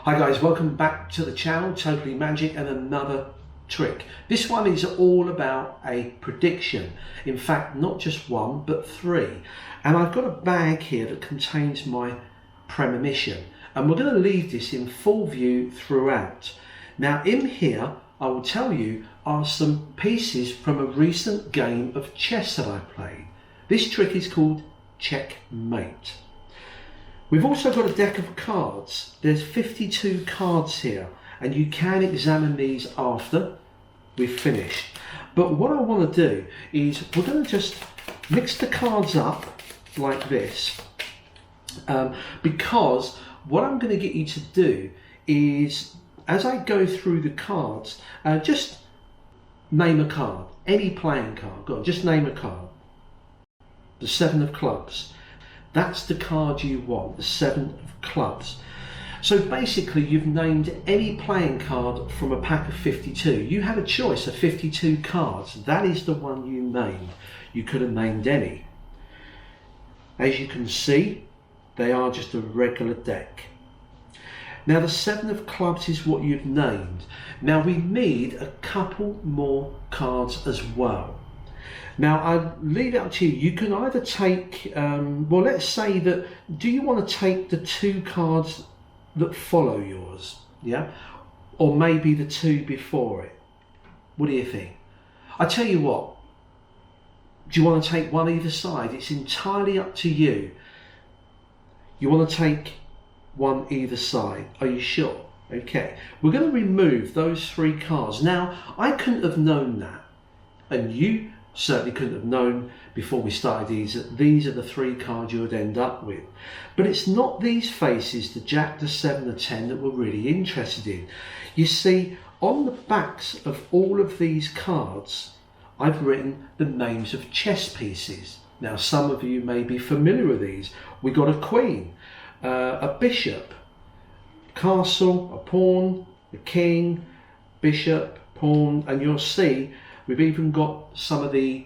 Hi guys, welcome back to the channel, Totally Magic, and another trick. This one is all about a prediction. In fact, not just one, but three. And I've got a bag here that contains my premonition. And we're going to leave this in full view throughout. Now in here, I will tell you, are some pieces from a recent game of chess that I played. This trick is called Checkmate. We've also got a deck of cards. There's 52 cards here, and you can examine these after we've finished. But what I want to do is we're going to just mix the cards up like this, because what I'm going to get you to do is, as I go through the cards, just name a card, any playing card. Go on, just name a card. The 7 of clubs. That's the card you want, the 7 of clubs. So basically you've named any playing card from a pack of 52. You had a choice of 52 cards. That is the one you named. You could have named any. As you can see, they are just a regular deck. Now the 7 of clubs is what you've named. Now we need a couple more cards as well. Now I leave it up to you. You can either take, well, let's say that, do you want to take the 2 cards that follow yours, yeah? Or maybe the 2 before it? What do you think? I tell you what, do you want to take one either side? It's entirely up to you. You want to take one either side, are you sure? Okay, we're going to remove those 3 cards. Now, I couldn't have known that, and you certainly couldn't have known before we started these that these are the 3 cards you would end up with. But it's not these faces, the Jack, the 7, the 10, that we're really interested in. You see, on the backs of all of these cards, I've written the names of chess pieces. Now, some of you may be familiar with these. We got a queen, a bishop, castle, a pawn, a king, bishop, pawn, and you'll see we've even got some of the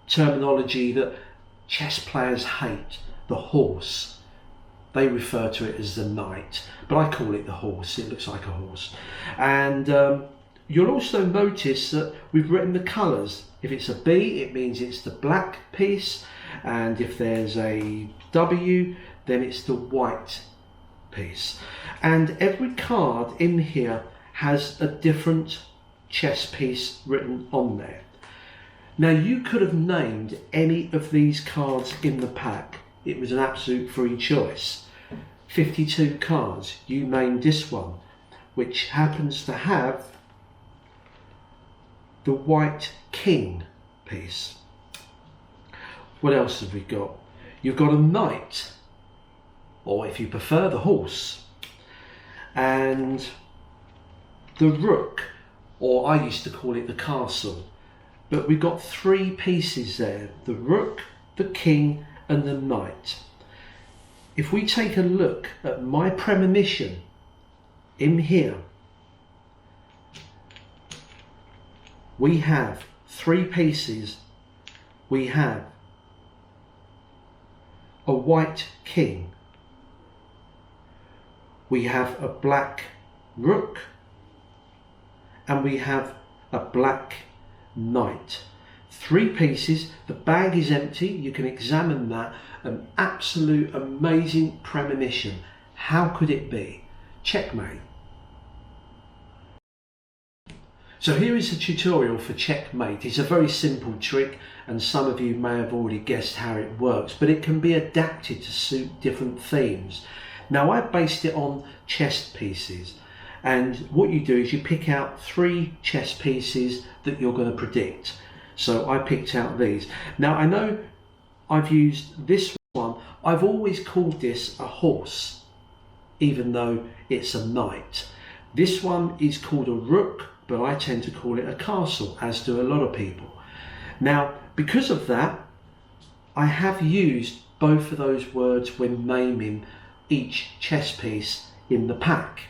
terminology that chess players hate. The horse. They refer to it as the knight, but I call it the horse. It looks like a horse. And you'll also notice that we've written the colours. If it's a B, it means it's the black piece, and if there's a W, then it's the white piece. And every card in here has a different chess piece written on there. Now you could have named any of these cards in the pack. It was an absolute free choice. 52 cards, you named this one, which happens to have the white king piece. What else have we got? You've got a knight, or if you prefer, the horse, and the rook, or I used to call it the castle. But we've got 3 pieces there, the rook, the king, and the knight. If we take a look at my premonition in here, we have 3 pieces. We have a white king, we have a black rook, and we have a black knight. 3 pieces. The bag is empty. You can examine that. An absolute amazing premonition. How could it be? Checkmate. So here is a tutorial for Checkmate. It's a very simple trick, and some of you may have already guessed how it works, but it can be adapted to suit different themes. Now I based it on chess pieces. And what you do is you pick out 3 chess pieces that you're going to predict. So I picked out these. Now I know I've used this one. I've always called this a horse, even though it's a knight. This one is called a rook, but I tend to call it a castle, as do a lot of people. Now, because of that, I have used both of those words when naming each chess piece in the pack.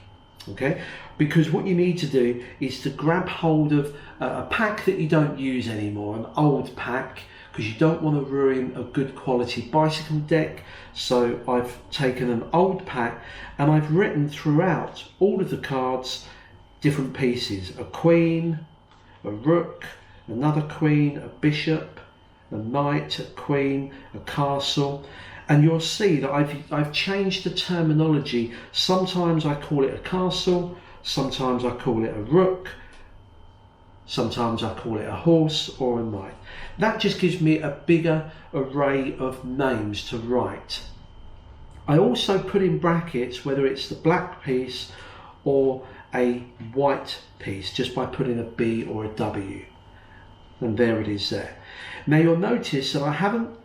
Okay, because what you need to do is to grab hold of a pack that you don't use anymore, an old pack, because you don't want to ruin a good quality bicycle deck. So I've taken an old pack and I've written throughout all of the cards different pieces: a queen, a rook, another queen, a bishop, a knight, a queen, a castle. And you'll see that I've changed the terminology. Sometimes I call it a castle, sometimes I call it a rook, sometimes I call it a horse or a knight. That just gives me a bigger array of names to write. I also put in brackets whether it's the black piece or a white piece, just by putting a B or a W. And there it is there. Now you'll notice that I haven't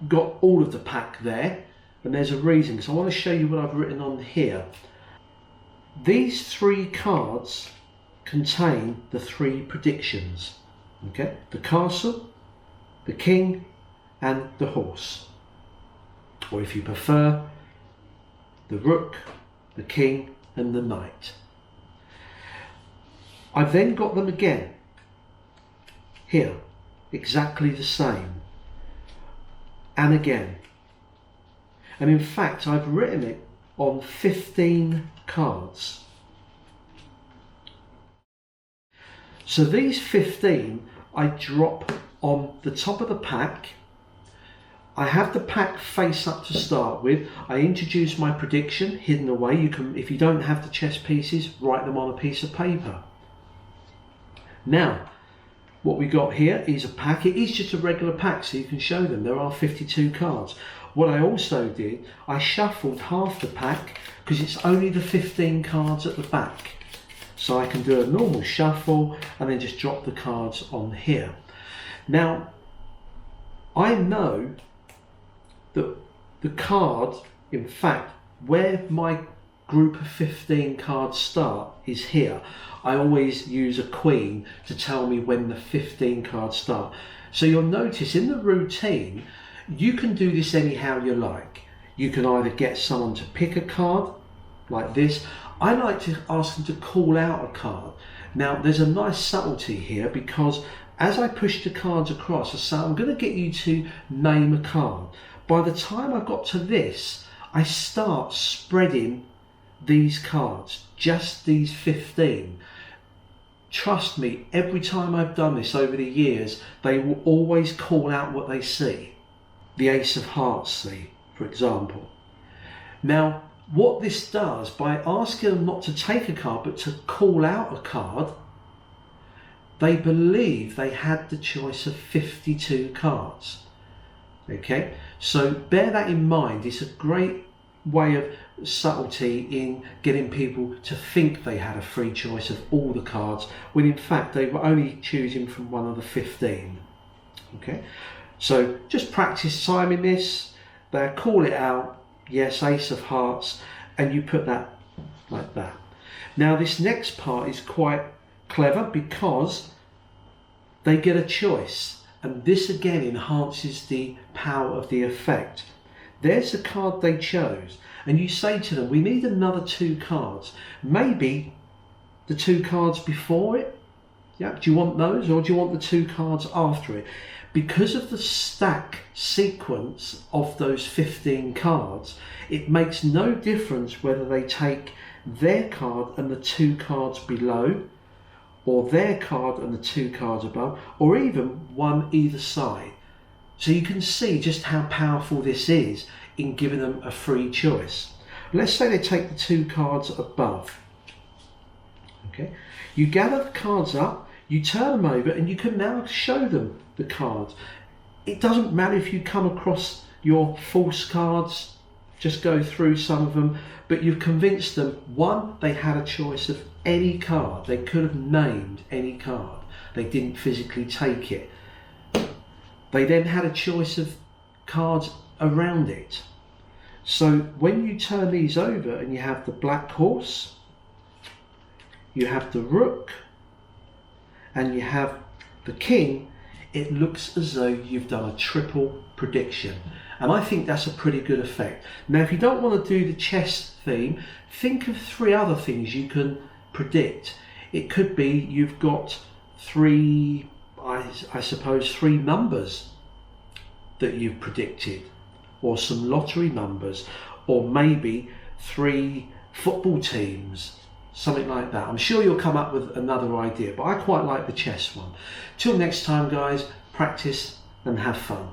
got all of the pack there, and there's a reason, because I want to show you what I've written on here. These 3 cards contain the 3 predictions. Okay, the castle, the king, and the horse. Or if you prefer, the rook, the king, and the knight. I've then got them again here, exactly the same, and again. And in fact, I've written it on 15 cards. So these 15 I drop on the top of the pack. I have the pack face up to start with. I introduce my prediction hidden away. You can, if you don't have the chess pieces, write them on a piece of paper. Now, what we got here is a pack. It is just a regular pack, so you can show them. There are 52 cards. What I also did, I shuffled half the pack because it's only the 15 cards at the back. So I can do a normal shuffle and then just drop the cards on here. Now, I know that the card, in fact, where my group of 15 cards start is here. I always use a queen to tell me when the 15 cards start. So you'll notice in the routine, you can do this anyhow you like. You can either get someone to pick a card like this. I like to ask them to call out a card. Now there's a nice subtlety here, because as I push the cards across, I say I'm going to get you to name a card. By the time I got to this, I start spreading these cards, just these 15. Trust me, every time I've done this over the years, they will always call out what they see. The Ace of Hearts, see, for example. Now, what this does, by asking them not to take a card, but to call out a card, they believe they had the choice of 52 cards. Okay, so bear that in mind. It's a great way of subtlety in getting people to think they had a free choice of all the cards, when in fact they were only choosing from one of the 15. Okay, so just practice timing this. They call it out, yes, Ace of Hearts, and you put that like that. Now this next part is quite clever because they get a choice, and this again enhances the power of the effect. There's the card they chose, and you say to them, we need another 2 cards. Maybe the 2 cards before it. Yeah, do you want those, or do you want the 2 cards after it? Because of the stack sequence of those 15 cards, it makes no difference whether they take their card and the 2 cards below, or their card and the 2 cards above, or even one either side. So you can see just how powerful this is in giving them a free choice. Let's say they take the 2 cards above. Okay, you gather the cards up, you turn them over, and you can now show them the cards. It doesn't matter if you come across your false cards, just go through some of them, but you've convinced them, one, they had a choice of any card. They could have named any card. They didn't physically take it. They then had a choice of cards around it. So when you turn these over and you have the black horse, you have the rook, and you have the king, it looks as though you've done a triple prediction. And I think that's a pretty good effect. Now, if you don't want to do the chess theme, think of 3 other things you can predict. It could be you've got 3, I suppose 3 numbers that you've predicted, or some lottery numbers, or maybe 3 football teams, something like that. I'm sure you'll come up with another idea, but I quite like the chess one. Till next time, guys, practice and have fun.